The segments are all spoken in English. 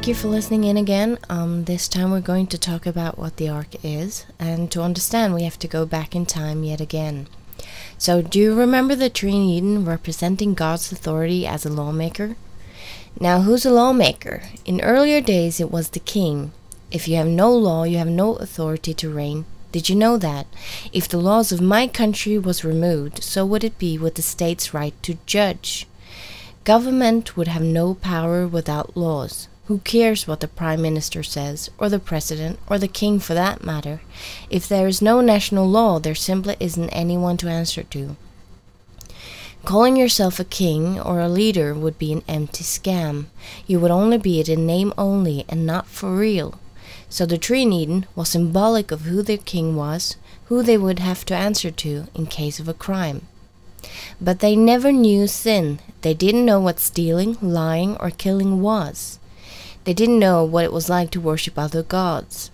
Thank you for listening in again. This time we're going to talk about what the Ark is, and to understand we have to go back in time yet again. So, do you remember the tree in Eden representing God's authority as a lawmaker? Now, who's a lawmaker? In earlier days it was the king. If you have no law, you have no authority to reign. Did you know that? If the laws of my country was removed, so would it be with the state's right to judge. Government would have no power without laws. Who cares what the Prime Minister says, or the President, or the King for that matter? If there is no national law, there simply isn't anyone to answer to. Calling yourself a king or a leader would be an empty scam. You would only be it in name only and not for real. So the tree in Eden was symbolic of who their king was, who they would have to answer to in case of a crime. But they never knew sin. They didn't know what stealing, lying, or killing was. They didn't know what it was like to worship other gods.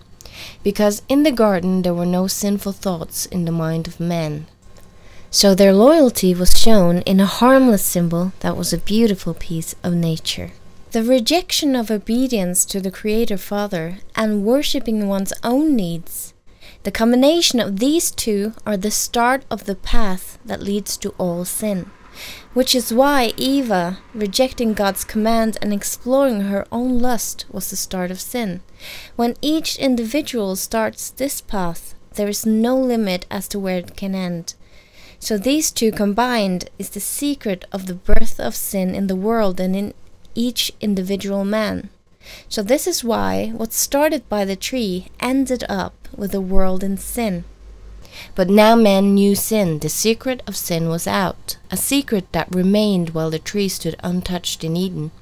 Because in the garden there were no sinful thoughts in the mind of men. So their loyalty was shown in a harmless symbol that was a beautiful piece of nature. The rejection of obedience to the Creator Father and worshipping one's own needs, the combination of these two are the start of the path that leads to all sin. Which is why Eve, rejecting God's command and exploring her own lust, was the start of sin. When each individual starts this path, there is no limit as to where it can end. So these two combined is the secret of the birth of sin in the world and in each individual man. So this is why what started by the tree ended up with the world in sin. But now men knew sin. The secret of sin was out, a secret that remained while the tree stood untouched in Eden.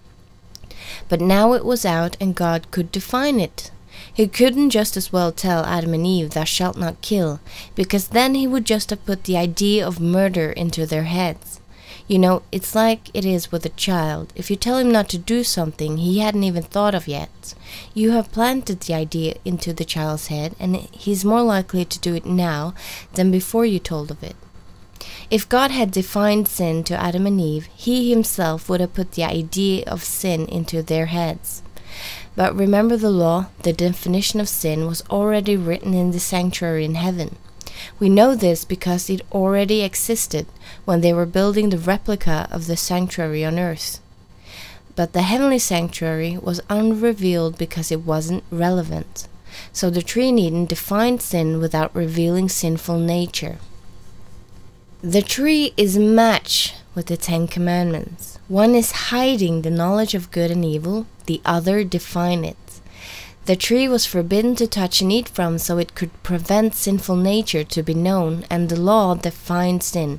But now it was out and God could define it. He couldn't just as well tell Adam and Eve, "Thou shalt not kill," because then he would just have put the idea of murder into their heads. You know, it's like it is with a child. If you tell him not to do something he hadn't even thought of yet, you have planted the idea into the child's head, and he's more likely to do it now than before you told of it. If God had defined sin to Adam and Eve, he himself would have put the idea of sin into their heads. But remember the law, the definition of sin was already written in the sanctuary in heaven. We know this because it already existed when they were building the replica of the sanctuary on earth. But the heavenly sanctuary was unrevealed because it wasn't relevant. So the tree in Eden defined sin without revealing sinful nature. The tree is a match with the Ten Commandments. One is hiding the knowledge of good and evil, the other define it. The tree was forbidden to touch and eat from so it could prevent sinful nature to be known, and the law defined sin.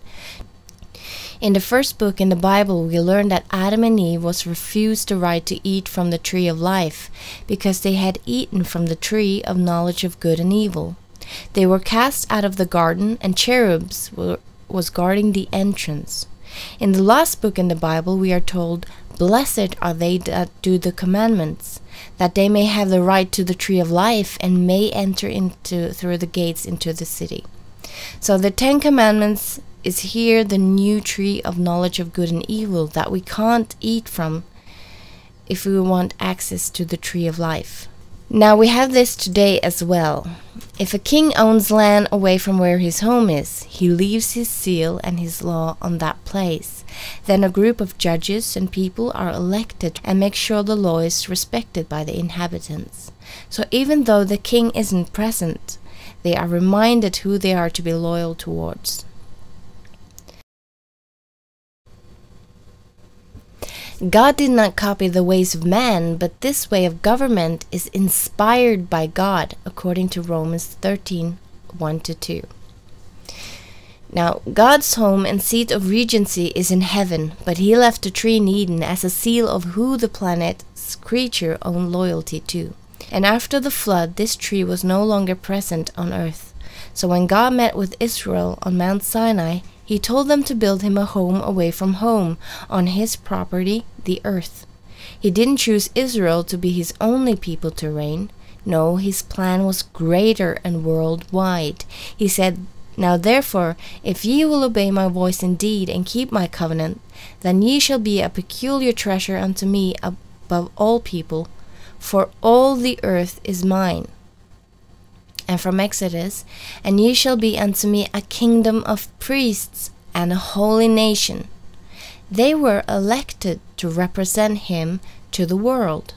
In the first book in the Bible we learn that Adam and Eve was refused the right to eat from the tree of life because they had eaten from the tree of knowledge of good and evil. They were cast out of the garden and cherubs was guarding the entrance. In the last book in the Bible we are told, "Blessed are they that do the commandments, that they may have the right to the tree of life and may enter through the gates into the city." So the Ten Commandments is here the new tree of knowledge of good and evil that we can't eat from if we want access to the tree of life. Now we have this today as well. If a king owns land away from where his home is, he leaves his seal and his law on that place. Then a group of judges and people are elected and make sure the law is respected by the inhabitants. So even though the king isn't present, they are reminded who they are to be loyal towards. God did not copy the ways of man, but this way of government is inspired by God, according to Romans 13, 1-2. Now, God's home and seat of regency is in heaven, but he left the tree in Eden as a seal of who the planet's creature owned loyalty to. And after the flood, this tree was no longer present on earth. So when God met with Israel on Mount Sinai, he told them to build him a home away from home, on his property, the earth. He didn't choose Israel to be his only people to reign. No, his plan was greater and worldwide. He said, "Now therefore, if ye will obey my voice indeed, and keep my covenant, then ye shall be a peculiar treasure unto me above all people, for all the earth is mine. And from Exodus, and ye shall be unto me a kingdom of priests and a holy nation. They were elected to represent him to the world.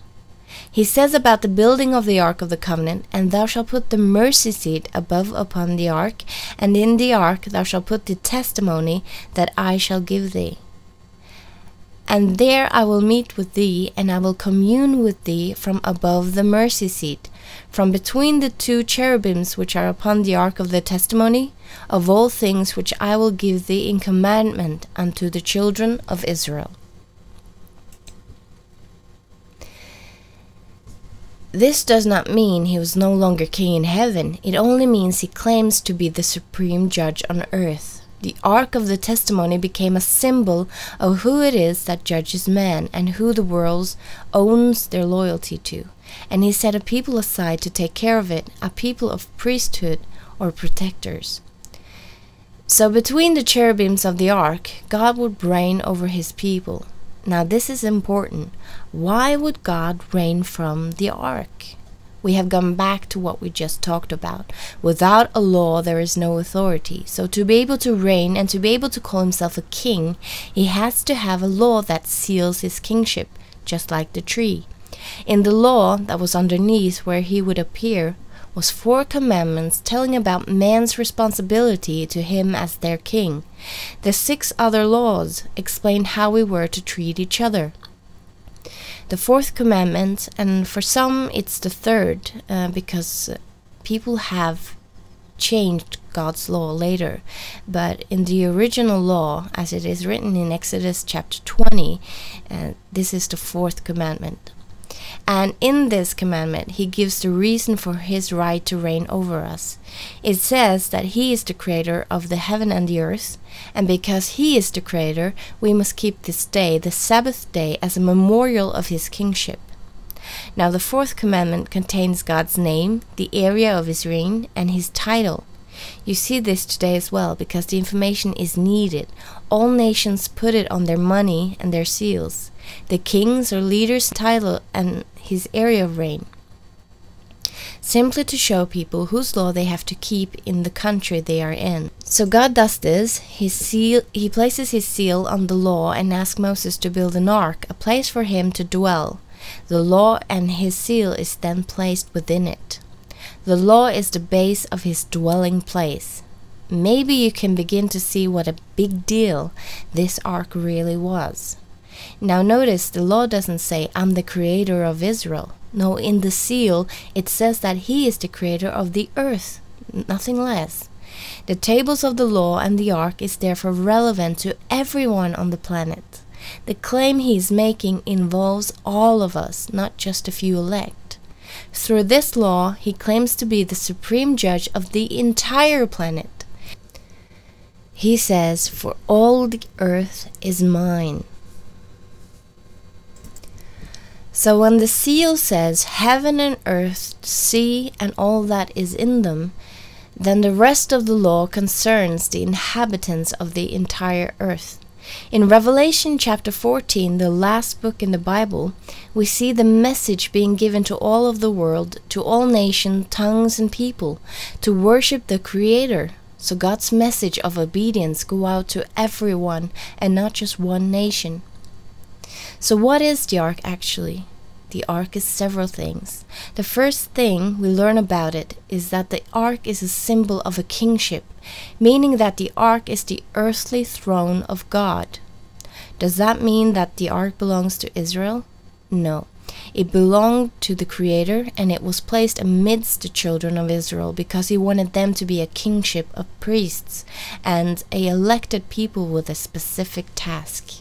He says about the building of the Ark of the Covenant, and thou shalt put the mercy seat above upon the ark, and in the ark thou shalt put the testimony that I shall give thee. And there I will meet with thee, and I will commune with thee from above the mercy seat, from between the two cherubims which are upon the ark of the testimony, of all things which I will give thee in commandment unto the children of Israel. This does not mean he was no longer king in heaven. It only means he claims to be the supreme judge on earth. The Ark of the Testimony became a symbol of who it is that judges man and who the world owns their loyalty to. And he set a people aside to take care of it, a people of priesthood or protectors. So between the cherubims of the ark, God would reign over his people. Now this is important. Why would God reign from the ark? We have gone back to what we just talked about. Without a law, there is no authority. So to be able to reign and to be able to call himself a king, he has to have a law that seals his kingship, just like the tree. In the law that was underneath where he would appear was 4 commandments telling about man's responsibility to him as their king. The 6 other laws explained how we were to treat each other. The 4th commandment, and for some it's the 3rd, because people have changed God's law later, but in the original law, as it is written in Exodus chapter 20, this is the 4th commandment. And in this commandment, he gives the reason for his right to reign over us. It says that he is the creator of the heaven and the earth, and because he is the creator, we must keep this day, the Sabbath day, as a memorial of his kingship. Now the 4th commandment contains God's name, the area of his reign, and his title. You see this today as well, because the information is needed. All nations put it on their money and their seals. The king's or leader's title and his area of reign. Simply to show people whose law they have to keep in the country they are in. So God does this. He places his seal on the law and asks Moses to build an ark, a place for him to dwell. The law and his seal is then placed within it. The law is the base of his dwelling place. Maybe you can begin to see what a big deal this ark really was. Now notice the law doesn't say, I'm the creator of Israel. No, in the seal it says that he is the creator of the earth, nothing less. The tables of the law and the ark is therefore relevant to everyone on the planet. The claim he is making involves all of us, not just a few elect. Through this law, he claims to be the supreme judge of the entire planet. He says, for all the earth is mine. So when the seal says heaven and earth, sea and all that is in them, then the rest of the law concerns the inhabitants of the entire earth. In Revelation chapter 14, the last book in the Bible, we see the message being given to all of the world, to all nations, tongues and people, to worship the Creator. So God's message of obedience go out to everyone and not just one nation. So what is the ark actually? The ark is several things. The first thing we learn about it is that the ark is a symbol of a kingship, meaning that the ark is the earthly throne of God. Does that mean that the ark belongs to Israel? No. It belonged to the Creator, and it was placed amidst the children of Israel because he wanted them to be a kingship of priests and a elected people with a specific task.